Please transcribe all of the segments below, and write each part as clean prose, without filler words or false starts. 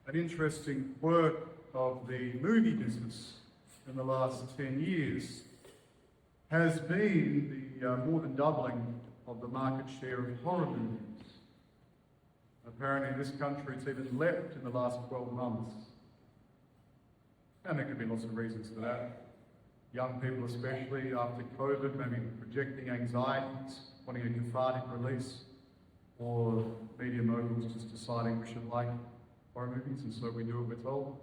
an interesting quirk of the movie business in the last 10 years has been the more than doubling of the market share of horror movies. Apparently in this country it's even leapt in the last 12 months. And there could be lots of reasons for that. Young people especially, after COVID, maybe projecting anxieties, wanting a cathartic release, or media moguls just deciding we should like horror movies, and so we do what we're told.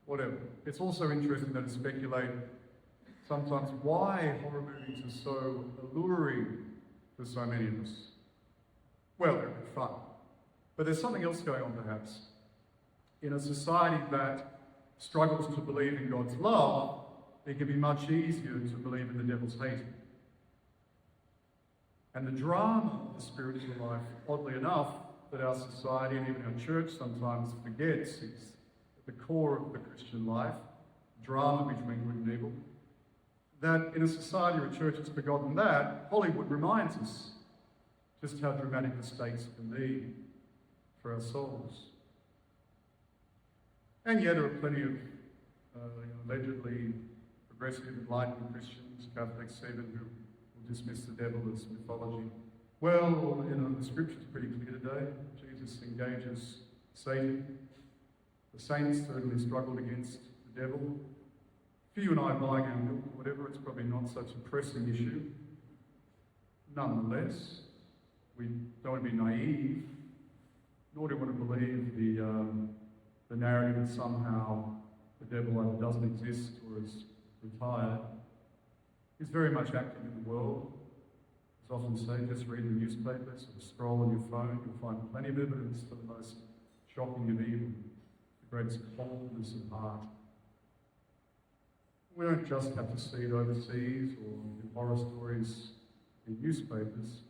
Whatever. It's also interesting to speculate sometimes why horror movies are so alluring for so many of us. Well, they're fun. But there's something else going on perhaps. In a society that struggles to believe in God's love, it can be much easier to believe in the devil's hate. And the drama of the spiritual life, oddly enough, that our society and even our church sometimes forgets is at the core of the Christian life, drama between good and evil. That in a society or a church that's forgotten that, Hollywood reminds us just how dramatic the stakes can be for our souls. And yet there are plenty of allegedly progressive, enlightened Christians, Catholics even, who will dismiss the devil as mythology. Well, the scripture's pretty clear today. Jesus engages Satan. The saints certainly struggled against the devil. For you and I buying our milk or whatever, it's probably not such a pressing issue. Nonetheless, we don't want to be naive, nor do we want to believe the narrative that somehow the devil either doesn't exist or is retired. He's very much active in the world. As often say, just read the newspapers or scroll on your phone, you'll find plenty of evidence for the most shocking of evil, the greatest coldness of heart. We don't just have to see it overseas or in horror stories in newspapers.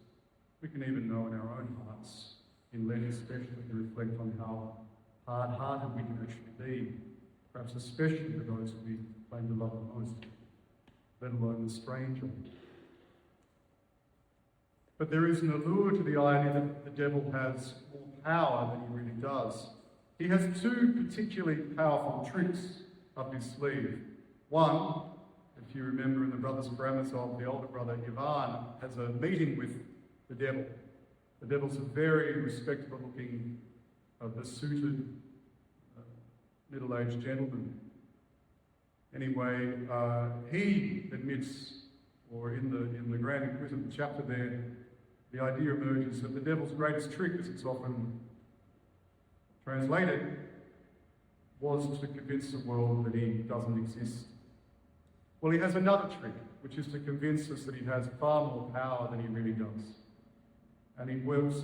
We can even know in our own hearts, in Lent especially, to reflect on how hard-hearted we can actually be, perhaps especially for those who we claim to love the most, let alone the stranger. But there is an allure to the idea that the devil has more power than he really does. He has two particularly powerful tricks up his sleeve. One, if you remember in the Brothers Karamazov, the older brother Ivan has a meeting with the devil. The devil's a very respectable looking, suited, middle-aged gentleman. Anyway, he admits, or in the Grand Inquisitive chapter there, the idea emerges that the devil's greatest trick, as it's often translated, was to convince the world that he doesn't exist. Well, he has another trick, which is to convince us that he has far more power than he really does. And he feeds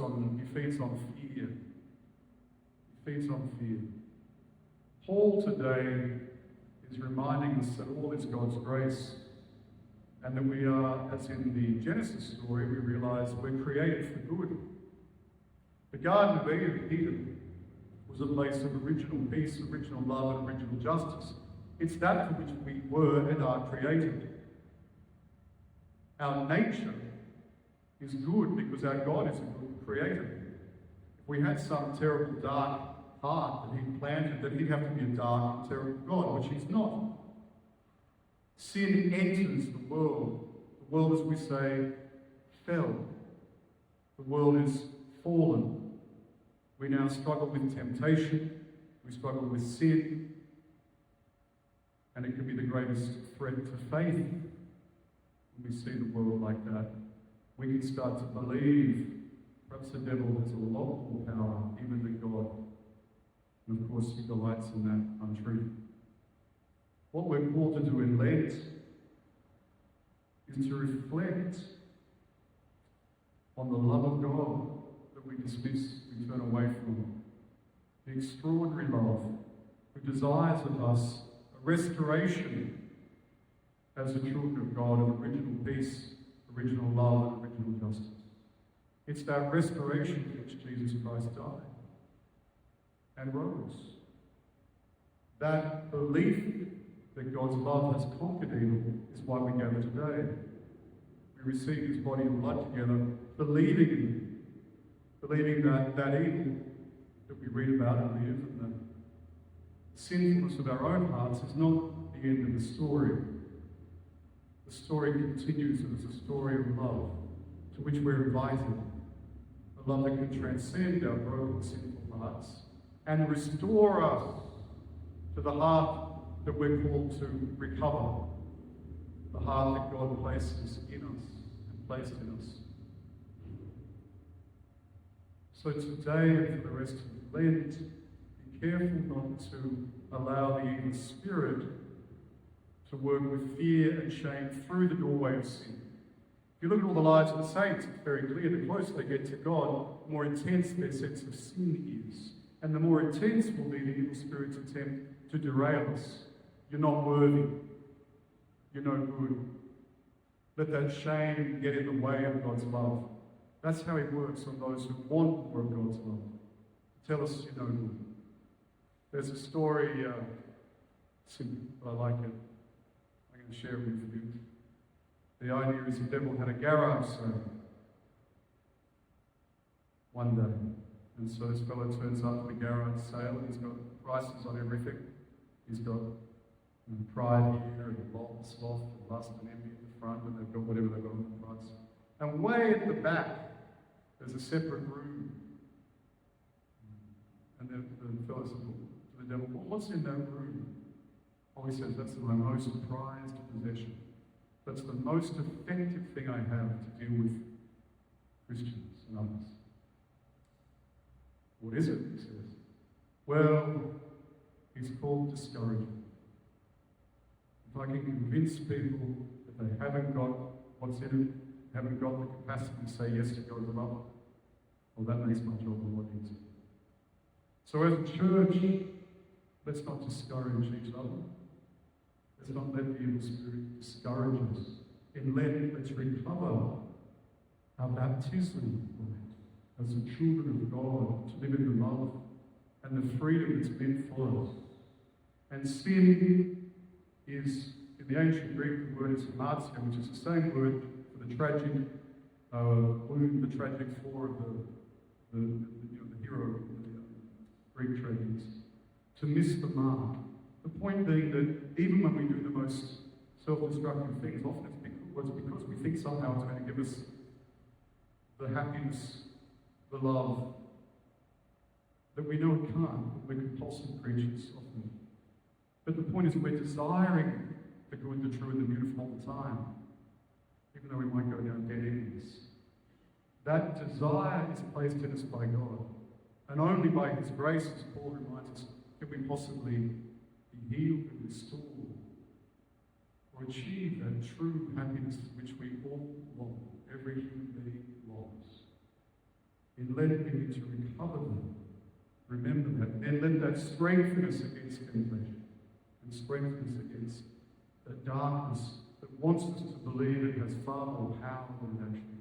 on fear. He feeds on fear. Paul today is reminding us that all is God's grace, and that we are, as in the Genesis story, we realize we're created for good. The Garden of Eden was a place of original peace, original love, and original justice. It's that for which we were and are created. Our nature is good because our God is a good creator. If we had some terrible dark heart that he planted, then he'd have to be a dark and terrible God, which he's not. Sin enters the world. The world, as we say, fell. The world is fallen. We now struggle with temptation. We struggle with sin. And it can be the greatest threat to faith when we see the world like that. We can start to believe perhaps the devil has a lot more power even than God. And of course he delights in that untruth. What we're called to do in Lent is to reflect on the love of God that we dismiss, we turn away from. The extraordinary love who desires of us a restoration as the children of God of original peace, original love, and original justice. It's that restoration for which Jesus Christ died and rose. That belief that God's love has conquered evil is why we gather today. We receive his body and blood together, believing that evil that we read about and live, and The sinfulness of our own hearts is not the end of the story. The story continues as a story of love to which we're invited. A love that can transcend our broken, sinful hearts and restore us to the heart that we're called to recover. The heart that God places in us and placed in us. So today and for the rest of Lent, be careful not to allow the evil spirit to work with fear and shame through the doorway of sin. If you look at all the lives of the saints, it's very clear the closer they get to God, the more intense their sense of sin is. And the more intense will be the evil spirit's attempt to derail us. You're not worthy. You're no good. Let that shame get in the way of God's love. That's how he works on those who want more of God's love. Tell us you're no good. There's a story, simple, but I like it. I'm going to share it with you. The idea is the devil had a garage sale one day. And so this fellow turns up at the garage sale and he's got prices on everything. He's got pride here and sloth and lust and envy at the front, and they've got whatever they've got on the price. And way at the back, there's a separate room. And the fellow says to the devil, well, what's in that room? Oh, he says, that's my most prized possession. That's the most effective thing I have to deal with Christians and others. What is it? He says. Well, it's called discouragement. If I can convince people that they haven't got what's in it, haven't got the capacity to say yes to God's love, well, that makes my job a lot easier. So as a church, let's not discourage each other. Let's not let the evil spirit discourage us. In Lent, let's recover our baptismal right as the children of God, to live in the love and the freedom that's meant for us. And sin is, in the ancient Greek, the word is hamartia, which is the same word for the tragic wound, the tragic flaw of the hero of the Greek tragedies. To miss the mark. The point being that even when we do the most self-destructive things, often it's because we think somehow it's going to give us the happiness, the love, that we know it can't. We're compulsive creatures often. But the point is we're desiring the good, the true, and the beautiful all the time, even though we might go down dead ends. That desire is placed in us by God. And only by his grace, as Paul reminds us, can we possibly be healed and restored, or achieve that true happiness which we all long, every human being longs. In Lent, we need to recover that. Remember that. And then let that strengthen us against temptation and strengthen us against that darkness that wants us to believe it has far more power than it actually